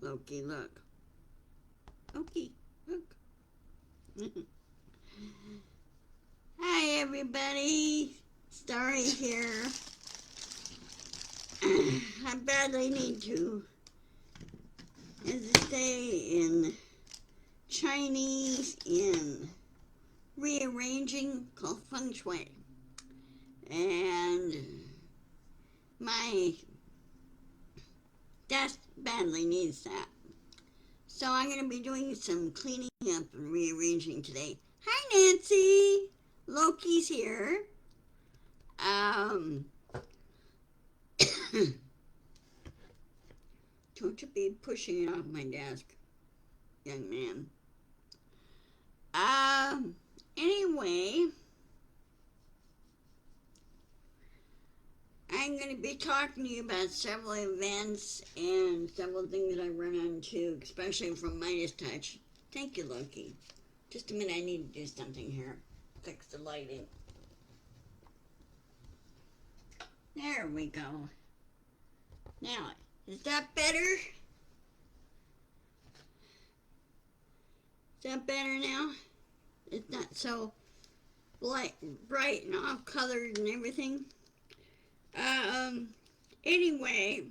Loki, look. Loki, look. Hi, everybody. Starry here. I badly need to, as they say in Chinese, in rearranging called feng shui. And my desk badly needs that. So I'm going to be doing some cleaning up and rearranging today. Hi, Nancy. Loki's here. Don't you be pushing it off my desk, young man. Anyway, I'm going to be talking to you about several events and several things that I run into, especially from Midas Touch. Thank you, Loki. Just a minute, I need to do something here. Fix the lighting. There we go. Now, is that better? Is that better now? It's not so bright and off colored and everything. Anyway,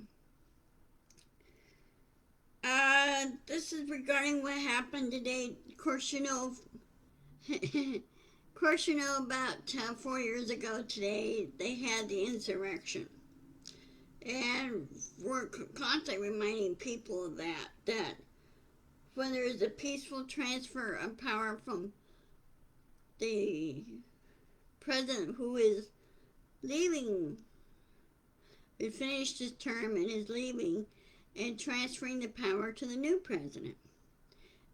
this is regarding what happened today. Of course, you know, about 4 years ago today, they had the insurrection. And we're constantly reminding people of that when there is a peaceful transfer of power from the president who is leaving, he finished his term and is leaving, and transferring the power to the new president.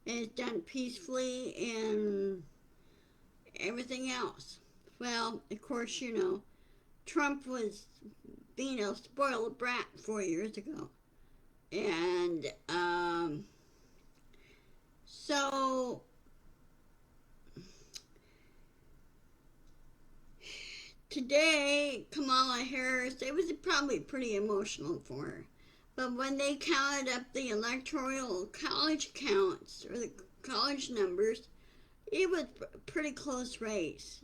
And it's done peacefully and everything else. Well, of course, you know, Trump was being a spoiled brat 4 years ago. And so today, Kamala Harris, it was probably pretty emotional for her. But when they counted up the electoral college counts, or the college numbers, it was a pretty close race.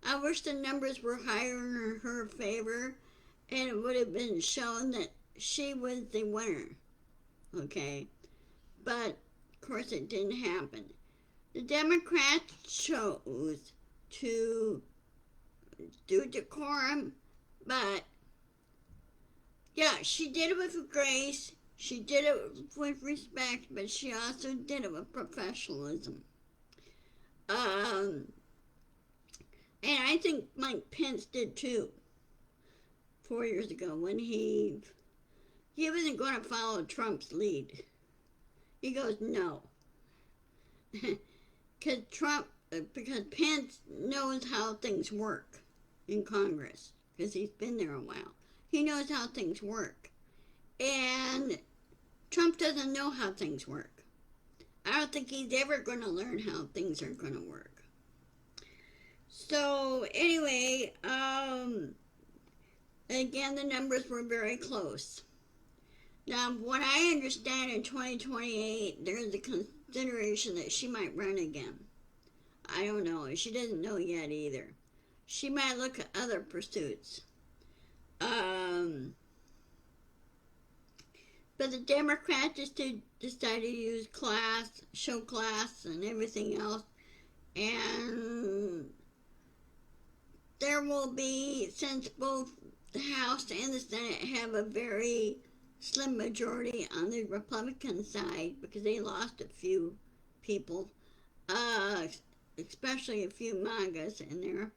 I wish the numbers were higher in her favor, and it would have been shown that she was the winner. Okay? But, of course, it didn't happen. The Democrats chose to do decorum, but yeah, she did it with grace, she did it with respect, but she also did it with professionalism. And I think Mike Pence did too, 4 years ago, when he wasn't going to follow Trump's lead. He goes, no. Because Pence knows how things work in Congress, because he's been there a while. He knows how things work. And Trump doesn't know how things work. I don't think he's ever going to learn how things are going to work. So, anyway, again, the numbers were very close. Now, what I understand, in 2028, there's a consideration that she might run again. I don't know. She doesn't know yet either. She might look at other pursuits. But the Democrats just decided to use show class and everything else. And there will be, since both the House and the Senate have a very slim majority on the Republican side, because they lost a few people, especially a few MAGAs in there.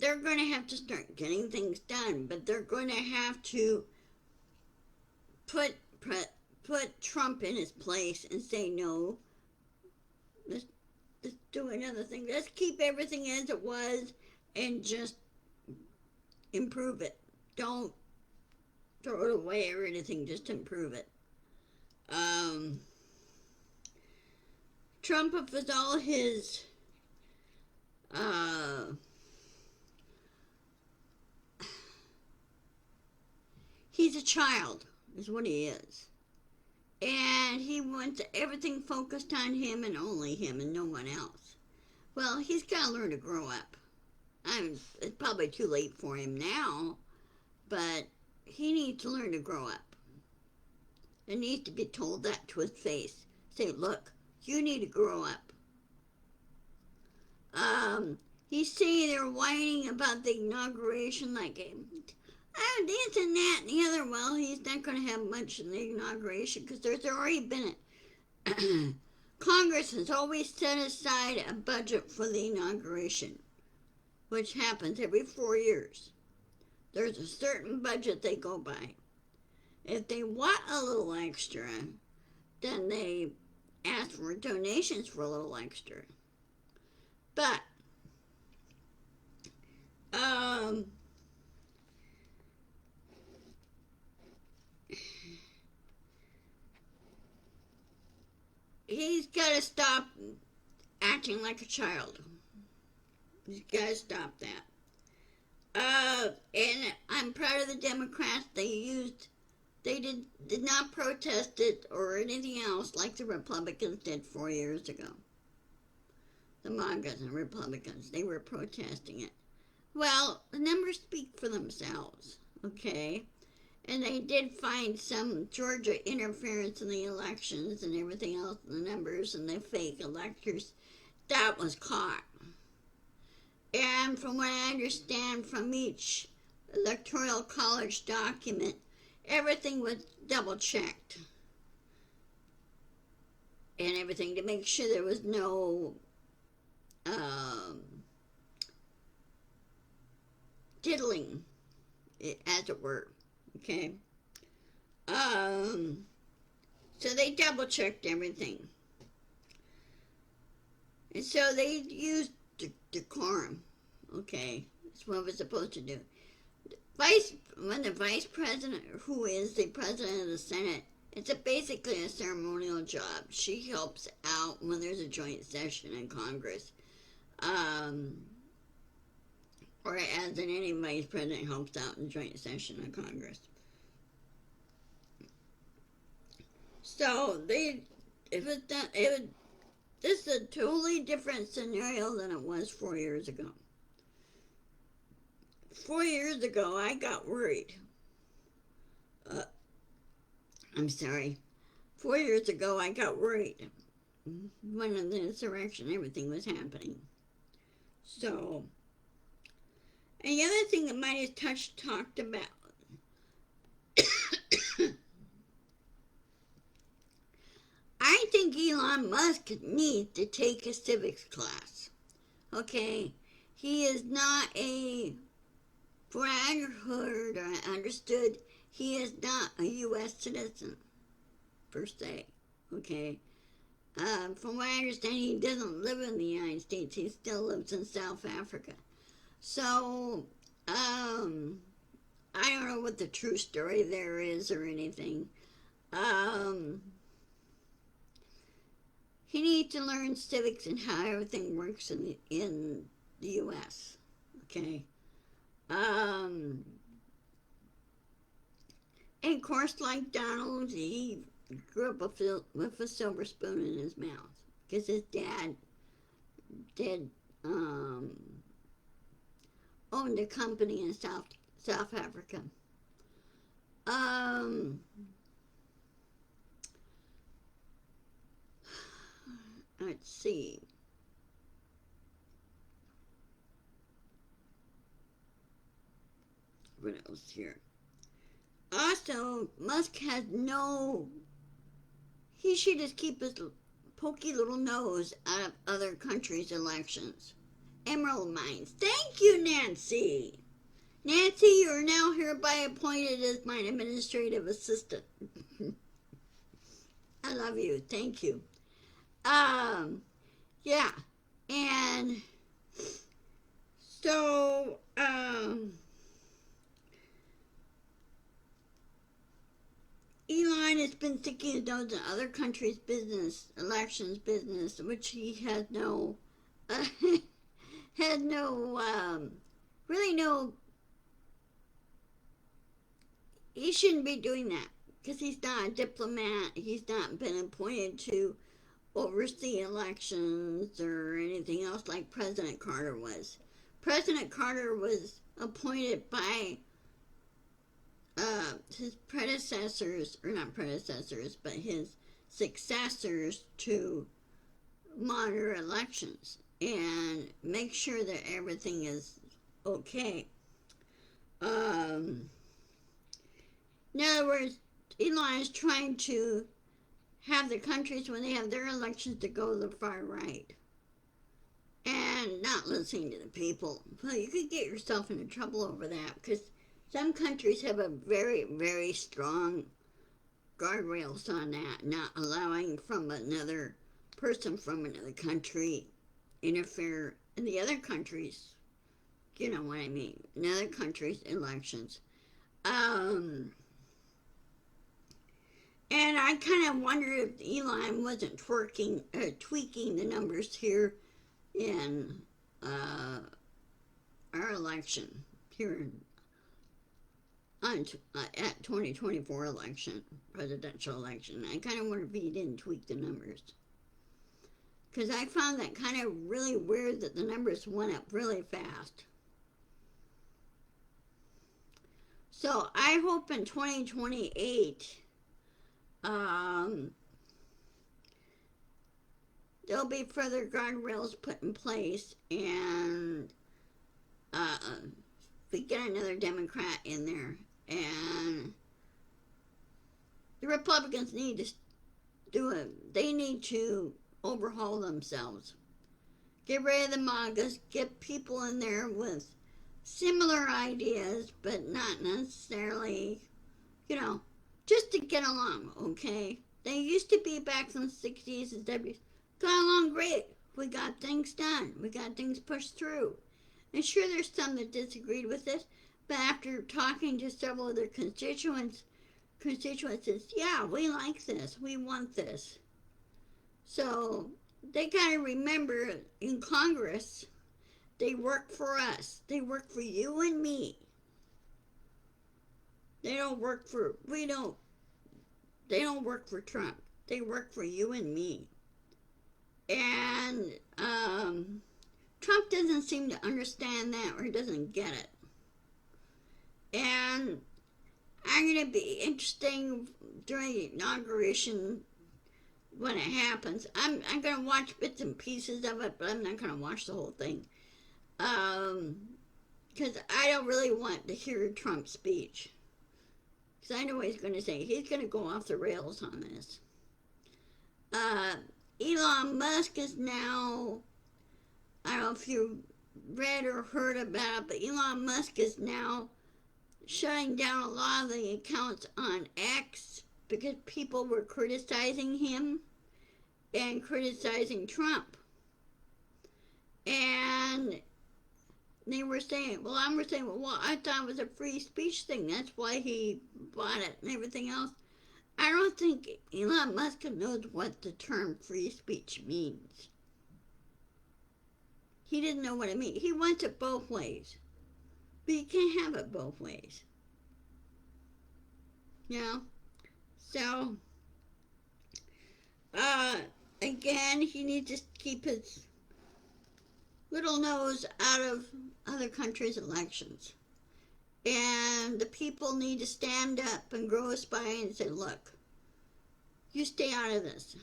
They're going to have to start getting things done, but they're going to have to put Trump in his place and say, no, let's do another thing. Let's keep everything as it was and just improve it. Don't throw it away or anything, just improve it. Trump, with all his He's a child, is what he is. And he wants everything focused on him and only him and no one else. Well, he's got to learn to grow up. It's probably too late for him now, but he needs to learn to grow up. It needs to be told that to his face. Say, look, you need to grow up. He's saying they're whining about the inauguration like, this and that and the other. Well, he's not going to have much in the inauguration because there's already been it. Congress has always set aside a budget for the inauguration, which happens every 4 years. There's a certain budget they go by. If they want a little extra, then they ask for donations for a little extra. But, he's got to stop acting like a child. He's got to stop that. And I'm proud of the Democrats. They did not protest it or anything else like the Republicans did 4 years ago. The MAGAs and Republicans, they were protesting it. Well, the numbers speak for themselves, okay? And they did find some Georgia interference in the elections and everything else, the numbers and the fake electors. That was caught. And from what I understand from each Electoral College document, everything was double-checked. And everything to make sure there was no diddling, as it were. Okay? So they double-checked everything. And so they used decorum. Okay? That's what we're supposed to do. When the vice president, who is the president of the Senate, it's basically a ceremonial job. She helps out when there's a joint session in Congress. Or as in any vice president helps out in joint session in Congress. So this is a totally different scenario than it was 4 years ago. 4 years ago, I got worried. 4 years ago, I got worried when the insurrection, everything was happening. So, and the other thing that Midas talked about, I think Elon Musk needs to take a civics class. Okay? He is not for what I heard or I understood, he is not a U.S. citizen, per se. Okay? From what I understand, he doesn't live in the United States. He still lives in South Africa. So, I don't know what the true story there is or anything. He needs to learn civics and how everything works in the U.S. Okay? And of course, like Donald, he grew up with a silver spoon in his mouth because his dad did owned a company in South Africa. Let's see. What else here? Also, Musk has he should just keep his pokey little nose out of other countries' elections. Emerald mines. Thank you, Nancy. Nancy, you are now hereby appointed as my administrative assistant. I love you. Thank you. Yeah. And so, Elon has been thinking of those in other countries' business, elections business, which he had he shouldn't be doing that because he's not a diplomat. He's not been appointed to oversee elections or anything else like President Carter was. President Carter was appointed by his predecessors, or not predecessors, but his successors to monitor elections and make sure that everything is okay. In other words, Elon is trying to have the countries, when they have their elections, to go to the far right and not listening to the people. Well, you could get yourself into trouble over that because some countries have a very, very strong guardrails on that, not allowing from another person from another country interfere in the other countries. You know what I mean? In other countries' elections. And I kind of wondered if Elon wasn't tweaking the numbers here in our election here at 2024 election, presidential election. I kind of wonder if he didn't tweak the numbers. Because I found that kind of really weird that the numbers went up really fast. So I hope in 2028 there'll be further guardrails put in place, and we get another Democrat in there, and the Republicans need to do it. They need to overhaul themselves. Get rid of the MAGAs, get people in there with similar ideas, but not necessarily, just to get along, okay? They used to be back in the 60s and 70s. Got along great. We got things done. We got things pushed through. And sure, there's some that disagreed with this, but after talking to several of their constituents says, yeah, we like this. We want this. So they got to remember in Congress, they work for us. They work for you and me. They don't work for Trump. They work for you and me. And Trump doesn't seem to understand that, or doesn't get it. And I'm going to be interesting during the inauguration when it happens. I'm going to watch bits and pieces of it, but I'm not going to watch the whole thing. Because I don't really want to hear Trump's speech. Because I know what he's going to say. He's going to go off the rails on this. Elon Musk is now, I don't know if you read or heard about it, but Elon Musk is now shutting down a lot of the accounts on X because people were criticizing him and criticizing Trump. And they were saying, well, I thought it was a free speech thing. That's why he bought it and everything else. I don't think Elon Musk knows what the term free speech means. He didn't know what it means. He wants it both ways. But you can't have it both ways. So, again, he needs to keep his little nose out of other countries' elections. And the people need to stand up and grow a spine and say, look, you stay out of this.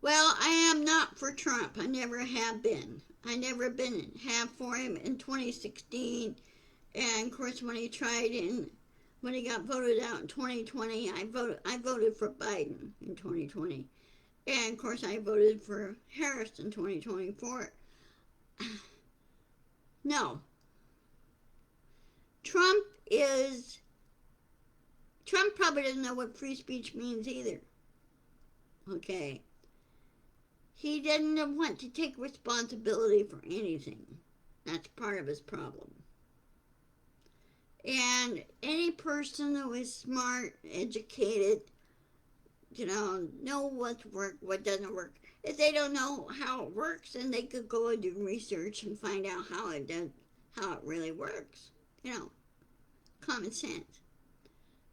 Well, I am not for Trump. I never have been. I never have for him in 2016. And of course, when he got voted out in 2020, I voted for Biden in 2020. And of course, I voted for Harris in 2024. No. Trump probably doesn't know what free speech means either. Okay. He doesn't want to take responsibility for anything. That's part of his problem. And any person who is smart, educated, know what's work, what doesn't work. If they don't know how it works, then they could go and do research and find out how it really works. common sense.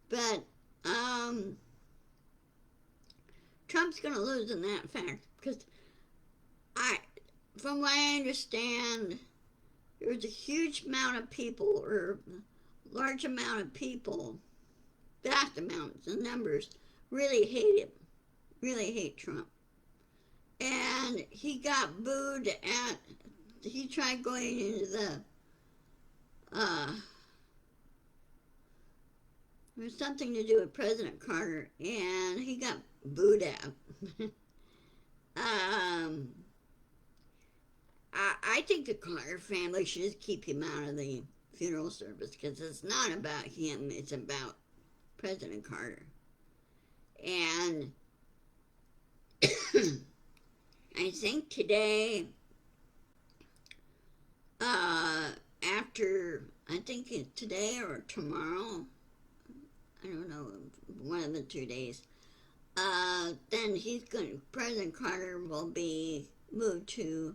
But Trump's going to lose in that fact because from what I understand, there was a huge amount of people, or large amount of people, vast amounts of numbers, really hate him, really hate Trump. And he got booed he tried going into the, it was something to do with President Carter, and he got booed out. I think the Carter family should just keep him out of the funeral service because it's not about him, it's about President Carter. And I think today, I think it's today or tomorrow, I don't know, one of the 2 days, then President Carter will be moved to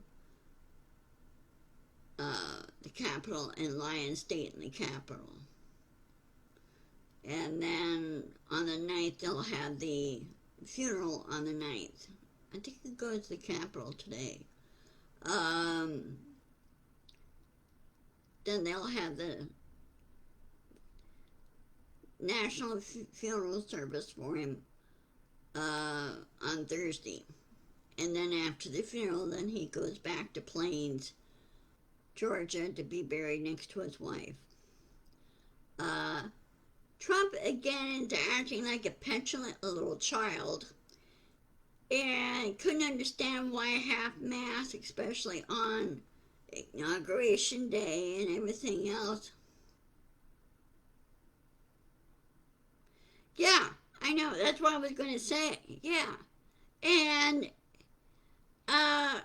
the Capitol and lie in state in the Capitol. And then on the 9th, they'll have the funeral on the 9th. I think it goes to the Capitol today. Then they'll have the national funeral service for him on Thursday. And then after the funeral, then he goes back to Plains, Georgia, to be buried next to his wife. Trump, again, is acting like a petulant little child and couldn't understand why a half-mast, especially on Inauguration Day and everything else. Yeah, I know, that's what I was going to say. Yeah. And, of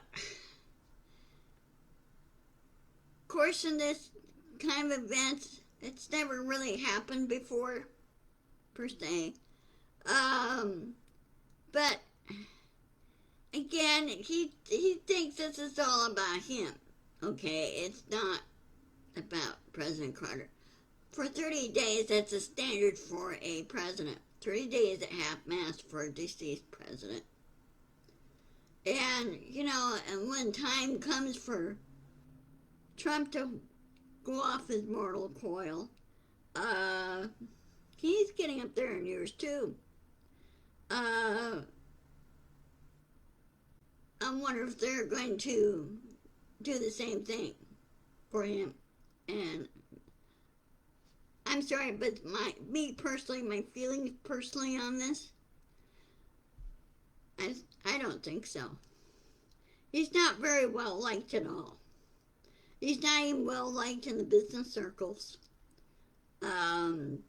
course, in this kind of event, it's never really happened before, per se. But, again, he thinks this is all about him. Okay, it's not about President Carter. For 30 days, that's a standard for a president. 30 days at half-mast for a deceased president. And, and when time comes for Trump to go off his mortal coil, he's getting up there in years too. I wonder if they're going to do the same thing for him. And I'm sorry, but me personally, my feelings personally on this, I don't think so. He's not very well liked at all. He's not even well liked in the business circles. Some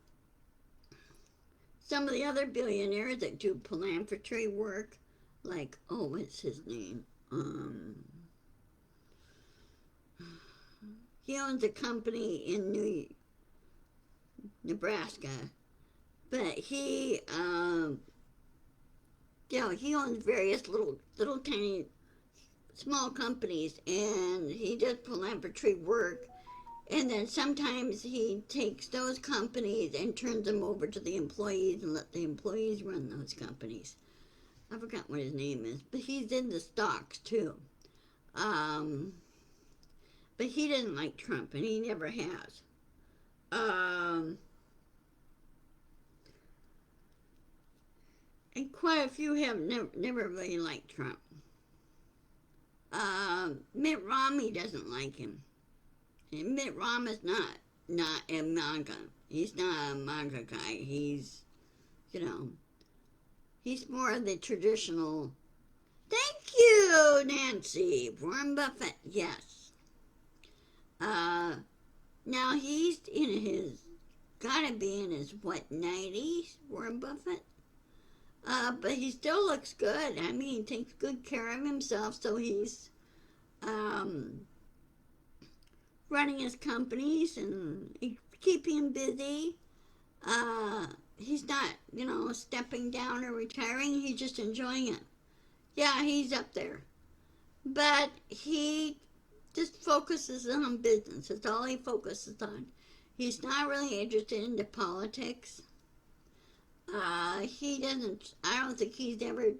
of the other billionaires that do philanthropy work, like, what's his name? He owns a company in Nebraska, but he owns various little tiny small companies, and he does philanthropy work, and then sometimes he takes those companies and turns them over to the employees and let the employees run those companies. I forgot what his name is, but he's in the stocks too. But he didn't like Trump, and he never has. And quite a few have never really liked Trump. Mitt Romney doesn't like him. And Mitt Romney's not a MAGA. He's not a MAGA guy. He's, he's more of the traditional. Thank you, Nancy. Warren Buffett, yes. Now he's gotta be in his, 90s, Warren Buffett? But he still looks good. I mean, he takes good care of himself, so he's, running his companies and keeping him busy. He's not, stepping down or retiring. He's just enjoying it. Yeah, he's up there. But he just focuses on business. That's all he focuses on. He's not really interested into politics. He doesn't, I don't think he's ever,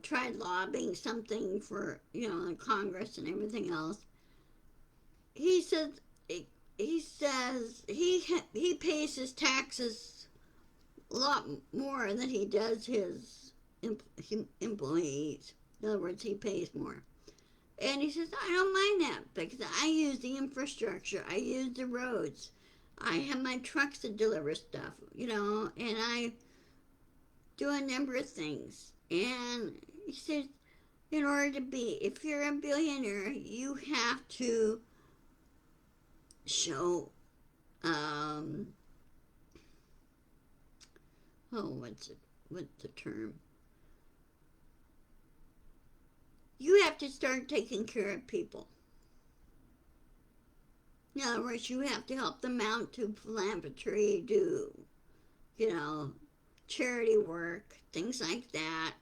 tried lobbying something for, the Congress and everything else. He says, he says he pays his taxes a lot more than he does his employees. In other words, he pays more. And he says, I don't mind that because I use the infrastructure. I use the roads. I have my trucks that deliver stuff, and I do a number of things. And he says, in order to be, if you're a billionaire, you have to show, what's the term? You have to start taking care of people. In other words, you have to help them out to philanthropy, do, charity work, things like that,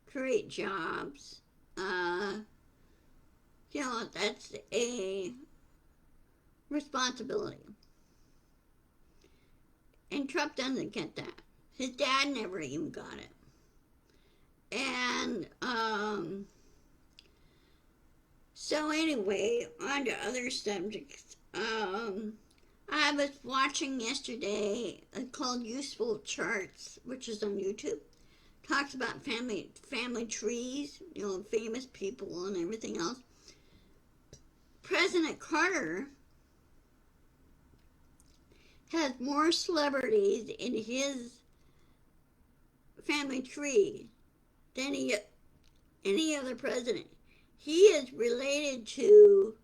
create jobs. That's a responsibility. And Trump doesn't get that. His dad never even got it. And, so anyway, on to other subjects. I was watching yesterday called Useful Charts, which is on YouTube. Talks about family trees, famous people and everything else. President Carter has more celebrities in his family tree than any other president. He is related to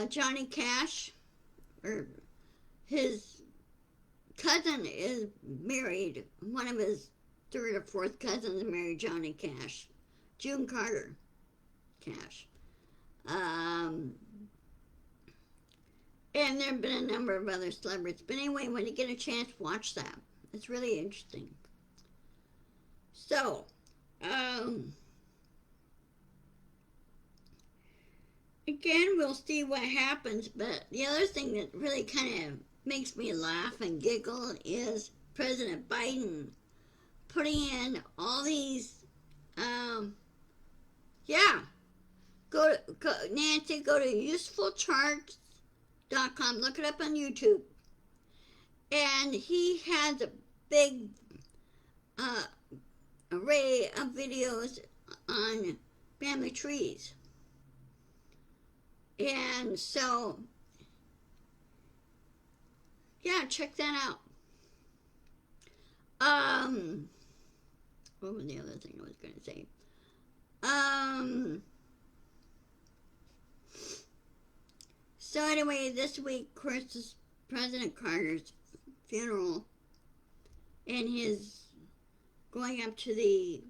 Johnny Cash, or his cousin is married. One of his third or fourth cousins married Johnny Cash, June Carter Cash. And there have been a number of other celebrities. But anyway, when you get a chance, watch that. It's really interesting. So, again, we'll see what happens. But the other thing that really kind of makes me laugh and giggle is President Biden putting in all these, Nancy, go to usefulcharts.com, look it up on YouTube. And he has a big array of videos on family trees. And so, check that out. What was the other thing I was going to say? So anyway, this week, of course, is President Carter's funeral, and his going up to the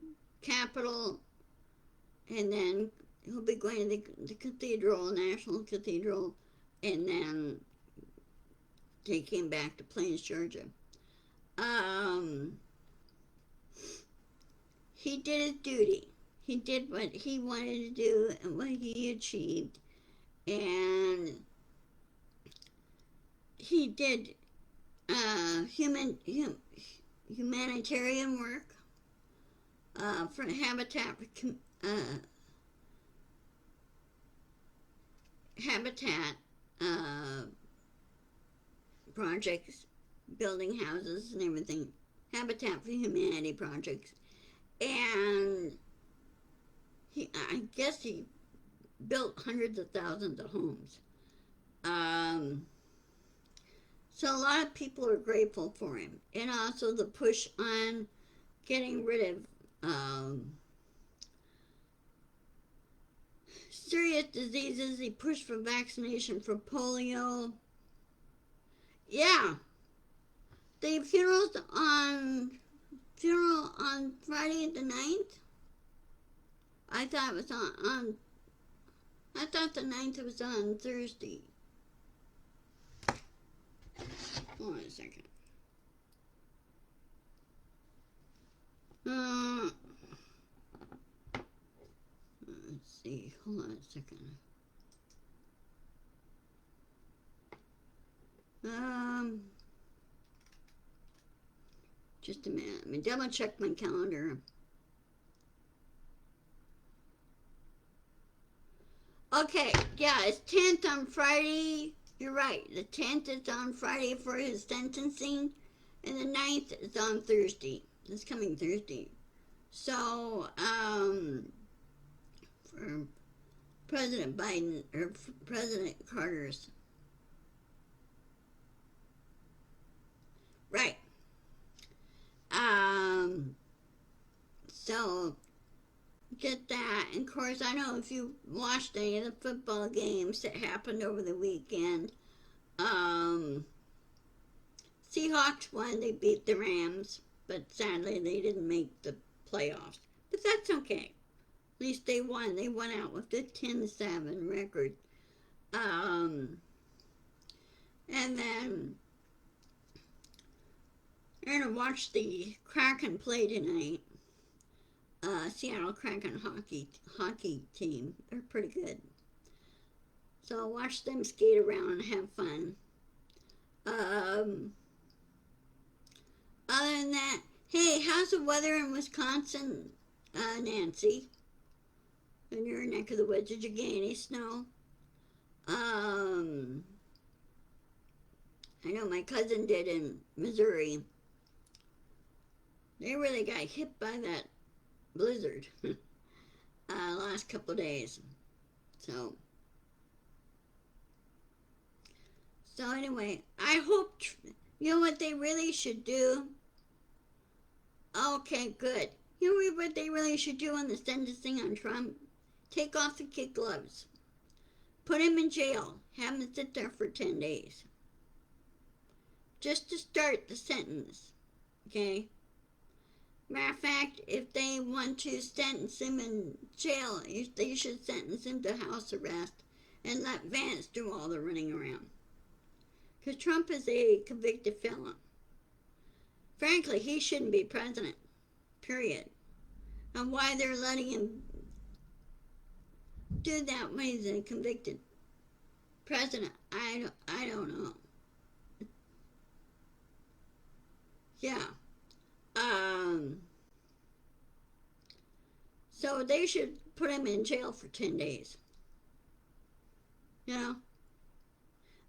Capitol, and then he'll be going to the cathedral, National Cathedral, and then taking back to Plains, Georgia. He did his duty. He did what he wanted to do and what he achieved. And he did humanitarian work for Habitat projects, building houses and everything, Habitat for Humanity projects, and I guess he built hundreds of thousands of homes. So a lot of people are grateful for him, and also the push on getting rid of serious diseases. He pushed for vaccination for polio. Yeah, the funeral on Friday the 9th. I thought it was I thought the 9th was on Thursday. Hold on a second. Let's see. Hold on on a second. Just a minute. Let me double check my calendar. Okay, yeah, it's 10th on Friday. You're right. The 10th is on Friday for his sentencing, and the 9th is on Thursday. This coming Thursday. So, for President Biden, or President Carter's. Right. So, get that. And of course, I know if you watched any of the football games that happened over the weekend, Seahawks won. They beat the Rams, but sadly they didn't make the playoffs. But that's okay. At least they won. They went out with a 10-7 record. And then we're going to watch the Kraken play tonight. Seattle Kraken hockey team. They're pretty good. So I'll watch them skate around and have fun. Other than that, hey, how's the weather in Wisconsin, Nancy? In your neck of the woods, did you get any snow? I know my cousin did in Missouri. They really got hit by that blizzard last couple of days. So anyway, I hope, you know what they really should do? Okay, good. You know what they really should do on the sentencing on Trump? Take off the kid gloves. Put him in jail. Have him sit there for 10 days. Just to start the sentence. Okay? Matter of fact, if they want to sentence him in jail, they should sentence him to house arrest and let Vance do all the running around. Because Trump is a convicted felon. Frankly, he shouldn't be president. Period. And why they're letting him do that when he's a convicted president, I don't know. Yeah. So they should put him in jail for 10 days. You know?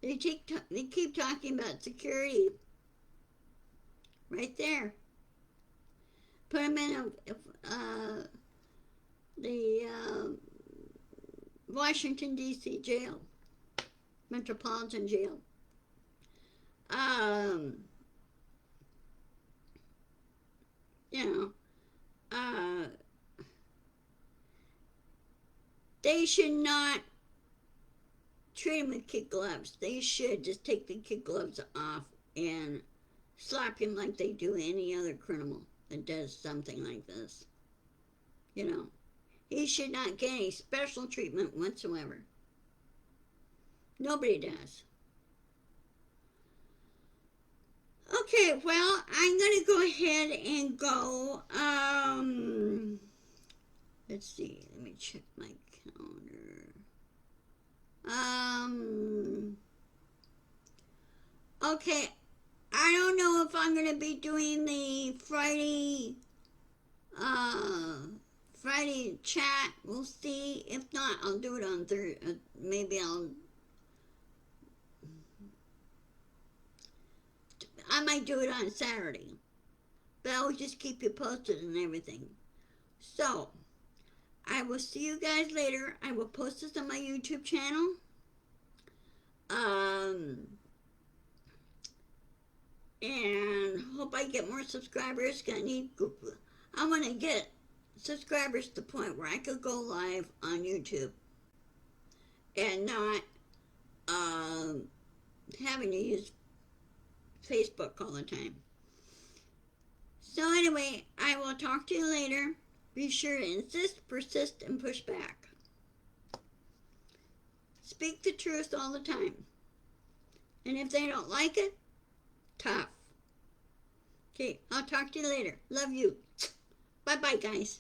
They keep talking about security. Right there. Put him in the Washington, D.C. jail. Metropolitan jail. You know, they should not treat him with kid gloves. They should just take the kid gloves off and slap him like they do any other criminal that does something like this. You know, he should not get any special treatment whatsoever. Nobody does. Okay, well, I'm going to go ahead and go. Let's see. Let me check my calendar. Okay. I don't know if I'm going to be doing the Friday chat. We'll see. If not, I'll do it on Thursday. Maybe I might do it on Saturday. But I'll just keep you posted and everything. So, I will see you guys later. I will post this on my YouTube channel. And hope I get more subscribers. I want to get subscribers to the point where I could go live on YouTube and not having to use Facebook all the time. So anyway, I will talk to you later. Be sure to insist, persist, and push back. Speak the truth all the time. And if they don't like it, tough. Okay, I'll talk to you later. Love you. Bye-bye, guys.